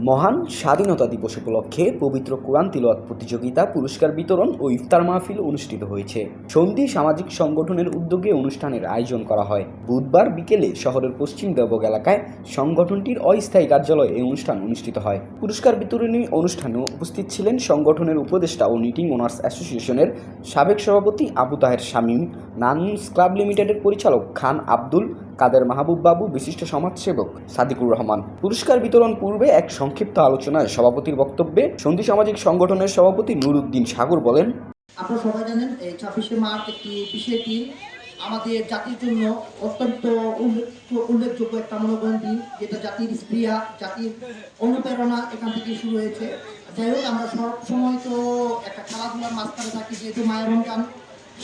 মহান স্বাধীনতা দিবস উপলক্ষে পবিত্র কোরআন তিলাওয়াত প্রতিযোগিতা, পুরস্কার বিতরণ ও ইফতার মাহফিল অনুষ্ঠিত হয়েছে। সন্ধি সামাজিক সংগঠনের উদ্যোগে অনুষ্ঠানের আয়োজন করা হয়। বুধবার বিকেলে শহরের পশ্চিম দেববাগ এলাকায় সংগঠনটির অস্থায়ী কার্যালয়ে এই অনুষ্ঠান অনুষ্ঠিত হয়। পুরস্কার বিতরণী অনুষ্ঠানে উপস্থিত ছিলেন সংগঠনের উপদেষ্টা ও নিটিং ওনার্স অ্যাসোসিয়েশনের সাবেক সভাপতি আবু তাহের শামীম, নানুস ক্লাব লিমিটেডের পরিচালক খান আব্দুল কাদের মাহবুব বাবু, বিশিষ্ট সমাজসেবক সাদিকুর রহমান। পুরস্কার বিতরণ পূর্বে এক সংক্ষিপ্ত আলোচনায় সভাপতির বক্তব্যে সন্ধি সামাজিক সংগঠনের সভাপতি নুরুদ্দিন সাগর বলেন, আপনারা সবাই জানেন এই 26শে মার্চ একটি বিষয়টি আমাদের জাতির জন্য অত্যন্ত উল্লেখযোগ্য একটা মনোবল দিন, যেটা জাতির স্পৃহা, জাতির অনুপ্রেরণা এখান থেকে শুরু হয়েছে। যাই হোক, আমরা সব সময় তো একটা খেলাধুলার মাঝখানে থাকি, যেহেতু মায়ের রমজান,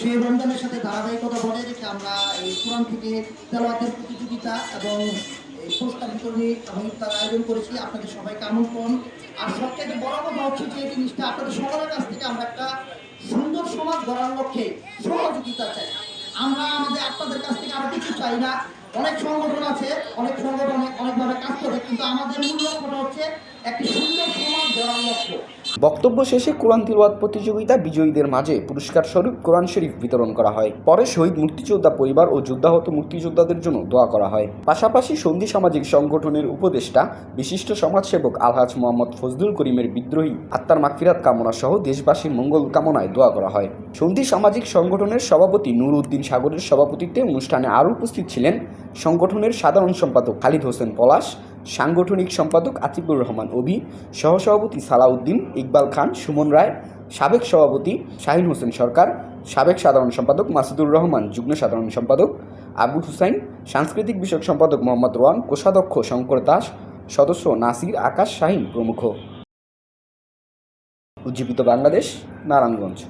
সেই রমজানের সাথে ধারাবাহিকতা বজায় রেখে আমরা এই কোরআন থেকে তেলাওয়াতের প্রতিযোগিতা এবং এই পুরস্কার বিতরণী এবং ইফতার আয়োজন করেছি। আপনাদের সবাইকে আমন্ত্রণ। আর সবথেকে বড় কথা হচ্ছে যে জিনিসটা আপনাদের সবার কাছ থেকে আমরা একটা সুন্দর সমাজ গড়ার লক্ষ্যে সহযোগিতা চাই। আমরা আপনাদের কাছ থেকে আরো কিছু চাই না। অনেক সংগঠন আছে, অনেক সংগঠন অনেকভাবে কাজ করে, কিন্তু আমাদের মূল লক্ষ্যটা হচ্ছে একটি সুন্দর সমাজ গড়ার লক্ষ্য। বক্তব্য শেষে কোরআন তিলাওয়াত প্রতিযোগিতা বিজয়ীদের মাঝে পুরস্কার স্বরূপ কোরআন শরীফ বিতরণ করা হয়। পরে শহীদ মুক্তিযোদ্ধা পরিবার ও যুদ্ধাহত মুক্তিযোদ্ধাদের জন্য দোয়া করা হয়। পাশাপাশি সন্ধি সামাজিক সংগঠনের উপদেষ্টা বিশিষ্ট সমাজসেবক আলহাজ মোহাম্মদ ফজলুল করিমের বিদ্রোহী আত্মার মাগফিরাত কামনা সহ দেশবাসীর মঙ্গল কামনায় দোয়া করা হয়। সন্ধি সামাজিক সংগঠনের সভাপতি নুরুদ্দিন সাগরের সভাপতিত্বে অনুষ্ঠানে আরও উপস্থিত ছিলেন সংগঠনের সাধারণ সম্পাদক খালিদ হোসেন পলাশ, সাংগঠনিক সম্পাদক আতিকুর রহমান অভি, সহসভাপতি সালাউদ্দিন, ইকবাল খান, সুমন রায়, সাবেক সভাপতি শাহিন হোসেন সরকার, সাবেক সাধারণ সম্পাদক মাসুদুর রহমান, যুগ্ম সাধারণ সম্পাদক আবু হুসাইন, সাংস্কৃতিক বিষয়ক সম্পাদক মোহাম্মদ রোয়ান, কোষাধ্যক্ষ শঙ্কর দাস, সদস্য নাসির, আকাশ, শাহিন প্রমুখ। উজ্জীবিত বাংলাদেশ, নারায়ণগঞ্জ।